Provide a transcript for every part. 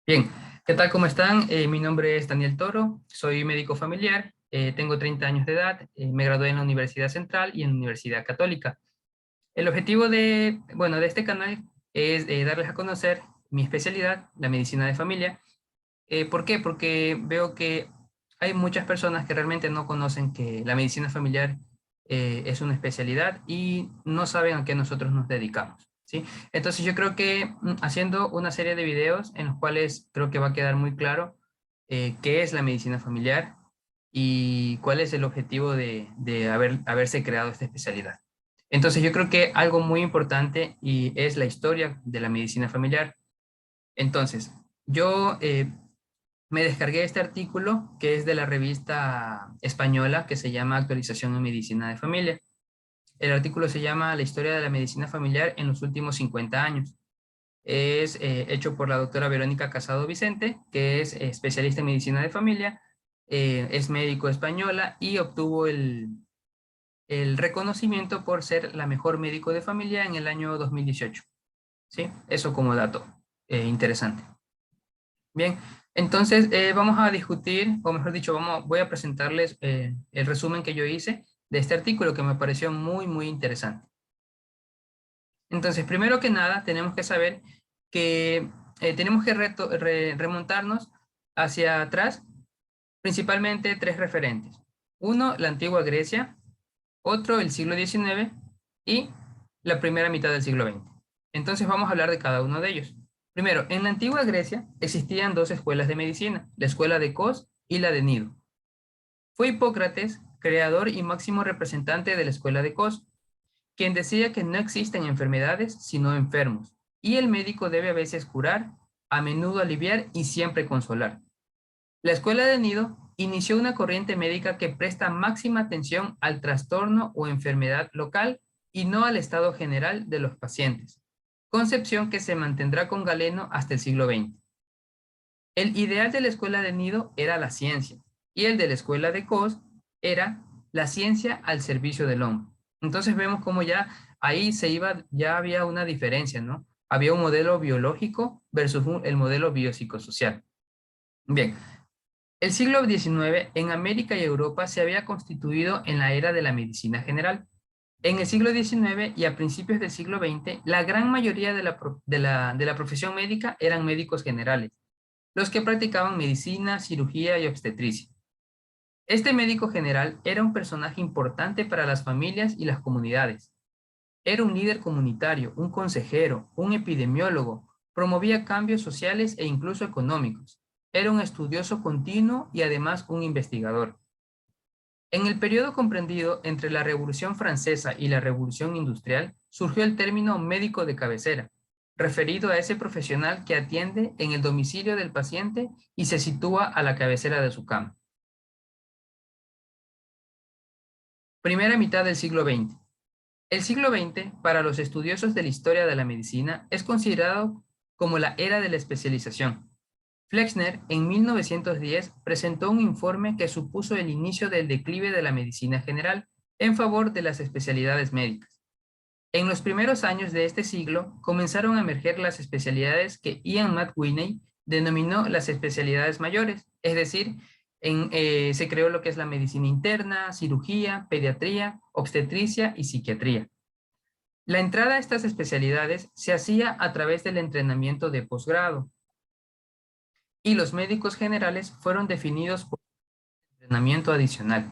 Bien, ¿qué tal? ¿Cómo están? Mi nombre es Daniel Toro, soy médico familiar, tengo 30 años de edad, me gradué en la Universidad Central y en la Universidad Católica. El objetivo de este canal es darles a conocer mi especialidad, la medicina de familia. ¿Por qué? Porque veo que hay muchas personas que realmente no conocen que la medicina familiar es una especialidad y no saben a qué nosotros nos dedicamos, ¿sí? Entonces yo creo que haciendo una serie de videos en los cuales creo que va a quedar muy claro qué es la medicina familiar y cuál es el objetivo de haberse creado esta especialidad. Entonces yo creo que algo muy importante y es la historia de la medicina familiar. Entonces, yo me descargué este artículo que es de la revista española que se llama Actualización en Medicina de Familia. El artículo se llama La historia de la medicina familiar en los últimos 50 años. Es hecho por la doctora Verónica Casado Vicente, que es especialista en medicina de familia, es médico española y obtuvo el reconocimiento por ser la mejor médico de familia en el año 2018. ¿Sí? Eso como dato interesante. Bien, entonces vamos a discutir, o mejor dicho, voy a presentarles el resumen que yo hice de este artículo que me pareció muy, muy interesante. Entonces, primero que nada, tenemos que saber que tenemos que remontarnos hacia atrás, principalmente tres referentes. Uno, la antigua Grecia, otro, el siglo XIX y la primera mitad del siglo XX. Entonces vamos a hablar de cada uno de ellos. Primero, en la antigua Grecia existían dos escuelas de medicina, la escuela de Cos y la de Nido. Fue Hipócrates, creador y máximo representante de la escuela de Cos, quien decía que no existen enfermedades sino enfermos, y el médico debe a veces curar, a menudo aliviar y siempre consolar. La escuela de Nido inició una corriente médica que presta máxima atención al trastorno o enfermedad local y no al estado general de los pacientes, concepción que se mantendrá con Galeno hasta el siglo XX. El ideal de la escuela de Nido era la ciencia y el de la escuela de Cos era la ciencia al servicio del hombre. Entonces vemos como ya ahí ya había una diferencia, ¿no? Había un modelo biológico versus el modelo biopsicosocial. Bien, el siglo XIX en América y Europa se había constituido en la era de la medicina general. En el siglo XIX y a principios del siglo XX, la gran mayoría de la profesión médica eran médicos generales, los que practicaban medicina, cirugía y obstetricia. Este médico general era un personaje importante para las familias y las comunidades. Era un líder comunitario, un consejero, un epidemiólogo, promovía cambios sociales e incluso económicos. Era un estudioso continuo y además un investigador. En el periodo comprendido entre la Revolución Francesa y la Revolución Industrial, surgió el término médico de cabecera, referido a ese profesional que atiende en el domicilio del paciente y se sitúa a la cabecera de su cama. Primera mitad del siglo XX. El siglo XX, para los estudiosos de la historia de la medicina, es considerado como la era de la especialización. Flexner, en 1910, presentó un informe que supuso el inicio del declive de la medicina general en favor de las especialidades médicas. En los primeros años de este siglo, comenzaron a emerger las especialidades que Ian McWhinney denominó las especialidades mayores, es decir, se creó lo que es la medicina interna, cirugía, pediatría, obstetricia y psiquiatría. La entrada a estas especialidades se hacía a través del entrenamiento de posgrado y los médicos generales fueron definidos por entrenamiento adicional.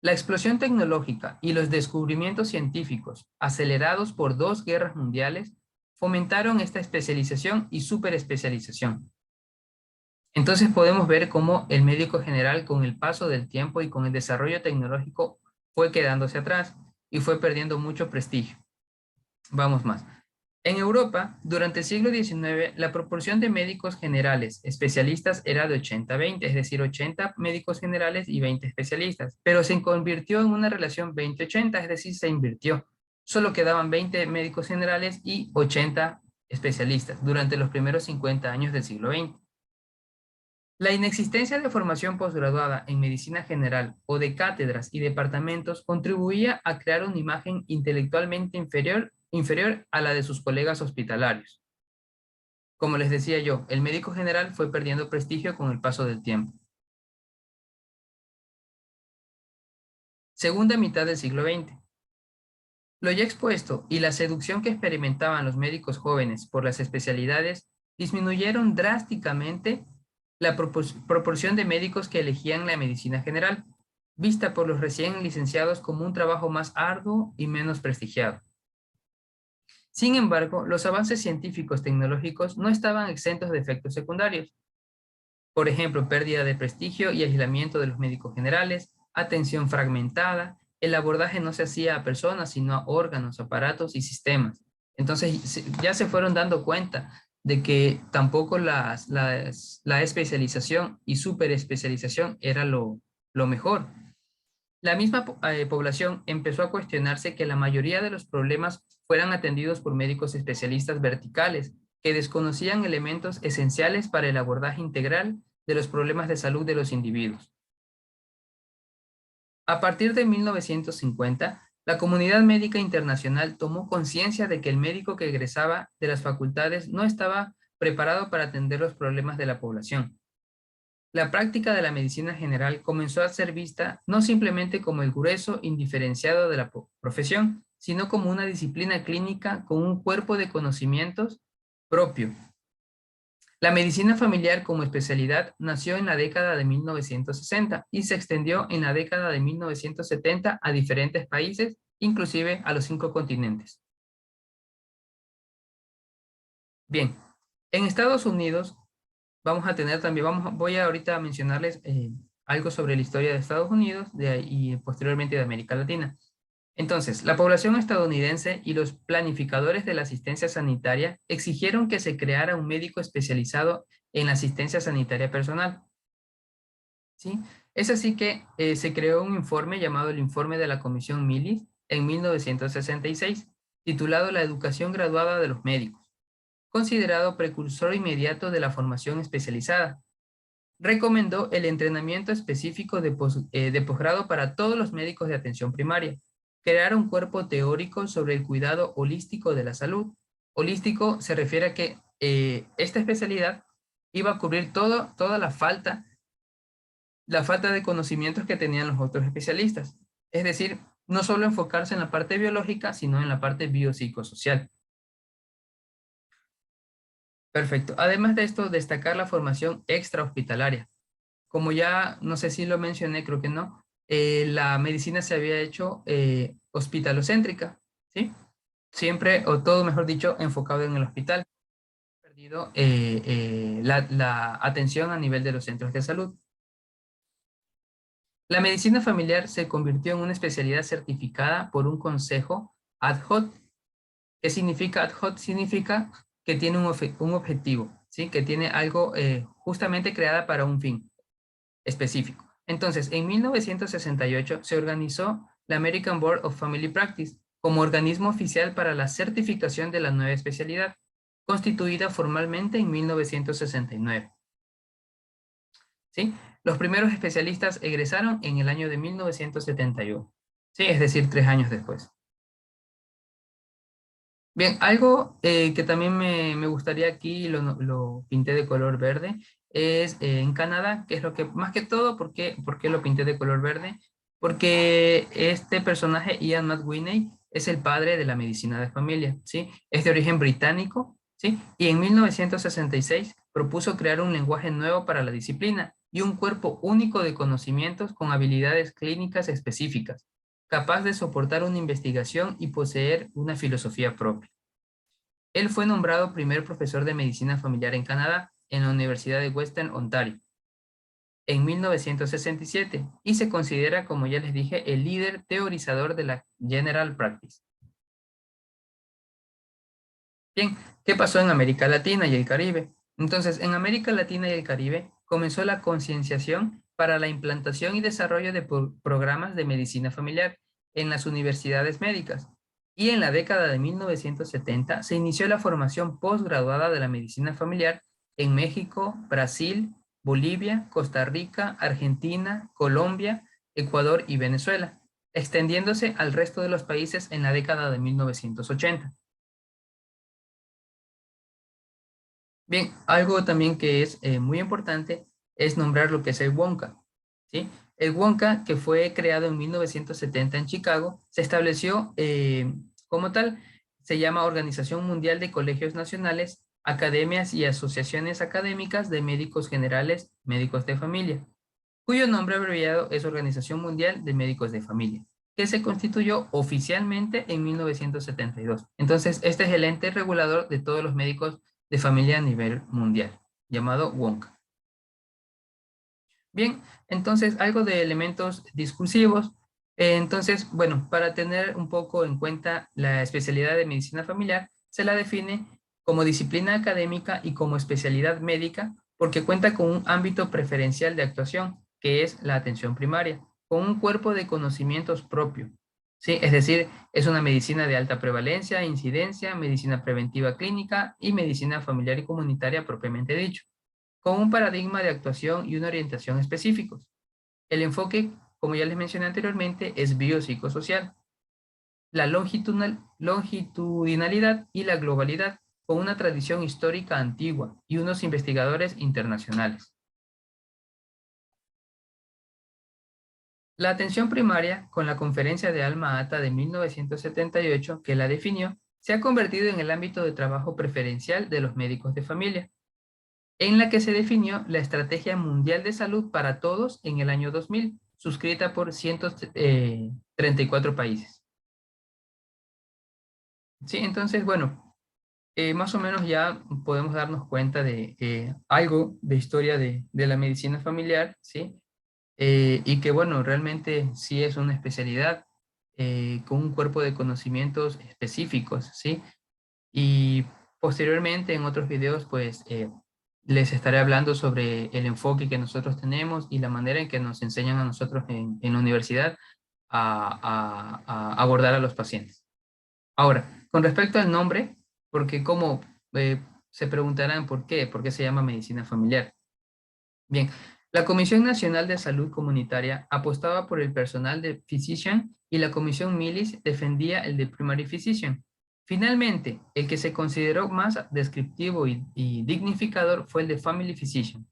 La explosión tecnológica y los descubrimientos científicos, acelerados por dos guerras mundiales, fomentaron esta especialización y superespecialización. Entonces podemos ver cómo el médico general, con el paso del tiempo y con el desarrollo tecnológico, fue quedándose atrás y fue perdiendo mucho prestigio. Vamos más. En Europa, durante el siglo XIX, la proporción de médicos generales especialistas era de 80-20, es decir, 80 médicos generales y 20 especialistas, pero se convirtió en una relación 20-80, es decir, se invirtió. Solo quedaban 20 médicos generales y 80 especialistas durante los primeros 50 años del siglo XX. La inexistencia de formación posgraduada en medicina general o de cátedras y departamentos contribuía a crear una imagen intelectualmente inferior a la de sus colegas hospitalarios. Como les decía yo, el médico general fue perdiendo prestigio con el paso del tiempo. Segunda mitad del siglo XX. Lo ya expuesto y la seducción que experimentaban los médicos jóvenes por las especialidades disminuyeron drásticamente la proporción de médicos que elegían la medicina general, vista por los recién licenciados como un trabajo más arduo y menos prestigiado. Sin embargo, los avances científicos tecnológicos no estaban exentos de efectos secundarios. Por ejemplo, pérdida de prestigio y aislamiento de los médicos generales, atención fragmentada, el abordaje no se hacía a personas, sino a órganos, aparatos y sistemas. Entonces, ya se fueron dando cuenta de que tampoco la especialización y superespecialización era lo mejor. La misma población empezó a cuestionarse que la mayoría de los problemas fueran atendidos por médicos especialistas verticales, que desconocían elementos esenciales para el abordaje integral de los problemas de salud de los individuos. A partir de 1950, la comunidad médica internacional tomó conciencia de que el médico que egresaba de las facultades no estaba preparado para atender los problemas de la población. La práctica de la medicina general comenzó a ser vista no simplemente como el grueso indiferenciado de la profesión, sino como una disciplina clínica con un cuerpo de conocimientos propio. La medicina familiar como especialidad nació en la década de 1960 y se extendió en la década de 1970 a diferentes países, inclusive a los 5 continentes. Bien, en Estados Unidos vamos a tener también, voy a ahorita mencionarles algo sobre la historia de Estados Unidos y posteriormente de América Latina. Entonces, la población estadounidense y los planificadores de la asistencia sanitaria exigieron que se creara un médico especializado en la asistencia sanitaria personal. ¿Sí? Es así que se creó un informe llamado el Informe de la Comisión Millis en 1966, titulado La educación graduada de los médicos, considerado precursor inmediato de la formación especializada. Recomendó el entrenamiento específico de posgrado para todos los médicos de atención primaria, crear un cuerpo teórico sobre el cuidado holístico de la salud. Holístico se refiere a que esta especialidad iba a cubrir toda la falta de conocimientos que tenían los otros especialistas. Es decir, no solo enfocarse en la parte biológica, sino en la parte biopsicosocial. Perfecto. Además de esto, destacar la formación extrahospitalaria. Como ya, no sé si lo mencioné, creo que no, la medicina se había hecho hospitalocéntrica, ¿sí? Siempre, o todo mejor dicho, enfocado en el hospital. Perdido la atención a nivel de los centros de salud. La medicina familiar se convirtió en una especialidad certificada por un consejo ad hoc. ¿Qué significa ad hoc? Significa que tiene un objetivo, ¿sí? Que tiene algo justamente creada para un fin específico. Entonces, en 1968 se organizó la American Board of Family Practice como organismo oficial para la certificación de la nueva especialidad, constituida formalmente en 1969. ¿Sí? Los primeros especialistas egresaron en el año de 1971, ¿sí? Es decir, 3 años después. Bien, algo que también me gustaría aquí, lo pinté de color verde, es en Canadá, que es lo que, más que todo, ¿por qué lo pinté de color verde? Porque este personaje, Ian McWhinney, es el padre de la medicina de familia, ¿sí? Es de origen británico, ¿sí? Y en 1966 propuso crear un lenguaje nuevo para la disciplina y un cuerpo único de conocimientos con habilidades clínicas específicas, capaz de soportar una investigación y poseer una filosofía propia. Él fue nombrado primer profesor de medicina familiar en Canadá, en la Universidad de Western Ontario, en 1967, y se considera, como ya les dije, el líder teorizador de la General Practice. Bien, ¿qué pasó en América Latina y el Caribe? Entonces, en América Latina y el Caribe comenzó la concienciación para la implantación y desarrollo de programas de medicina familiar en las universidades médicas. Y en la década de 1970 se inició la formación posgraduada de la medicina familiar en México, Brasil, Bolivia, Costa Rica, Argentina, Colombia, Ecuador y Venezuela, extendiéndose al resto de los países en la década de 1980. Bien, algo también que es muy importante es nombrar lo que es el WONCA, ¿sí? El WONCA, que fue creado en 1970 en Chicago, se estableció como tal, se llama Organización Mundial de Colegios Nacionales, Academias y Asociaciones Académicas de Médicos Generales, Médicos de Familia, cuyo nombre abreviado es Organización Mundial de Médicos de Familia, que se constituyó oficialmente en 1972. Entonces, este es el ente regulador de todos los médicos de familia a nivel mundial, llamado WONCA. Bien, entonces algo de elementos discursivos. Entonces, bueno, para tener un poco en cuenta la especialidad de medicina familiar, se la define como disciplina académica y como especialidad médica porque cuenta con un ámbito preferencial de actuación, que es la atención primaria, con un cuerpo de conocimientos propio. ¿Sí? Es decir, es una medicina de alta prevalencia, incidencia, medicina preventiva clínica y medicina familiar y comunitaria propiamente dicho, con un paradigma de actuación y una orientación específicos. El enfoque, como ya les mencioné anteriormente, es biopsicosocial, la longitudinalidad y la globalidad, con una tradición histórica antigua y unos investigadores internacionales. La atención primaria, con la Conferencia de Alma-Ata de 1978, que la definió, se ha convertido en el ámbito de trabajo preferencial de los médicos de familia, en la que se definió la Estrategia Mundial de Salud para Todos en el año 2000, suscrita por 134 países. Sí, entonces, bueno, más o menos ya podemos darnos cuenta de algo de historia de la medicina familiar, ¿sí? Y que, bueno, realmente sí es una especialidad con un cuerpo de conocimientos específicos, ¿sí? Y posteriormente en otros videos, pues, les estaré hablando sobre el enfoque que nosotros tenemos y la manera en que nos enseñan a nosotros en la universidad a abordar a los pacientes. Ahora, con respecto al nombre, porque como se preguntarán por qué se llama medicina familiar. Bien, la Comisión Nacional de Salud Comunitaria apostaba por el personal de Physician y la Comisión Millis defendía el de Primary Physician. Finalmente, el que se consideró más descriptivo y dignificador fue el de Family Physician.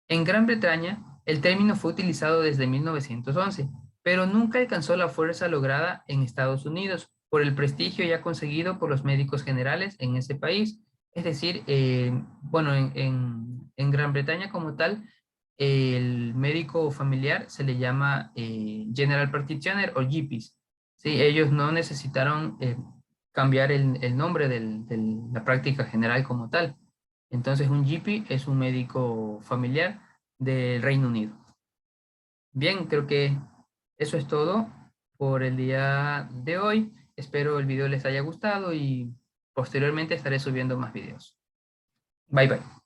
En Gran Bretaña, el término fue utilizado desde 1911, pero nunca alcanzó la fuerza lograda en Estados Unidos por el prestigio ya conseguido por los médicos generales en ese país. Es decir, bueno, en Gran Bretaña como tal, el médico familiar se le llama General Practitioner o GPs. Sí, ellos no necesitaron cambiar el nombre de la práctica general como tal. Entonces, un GP es un médico familiar del Reino Unido. Bien, creo que eso es todo por el día de hoy. Espero el video les haya gustado y posteriormente estaré subiendo más videos. Bye bye.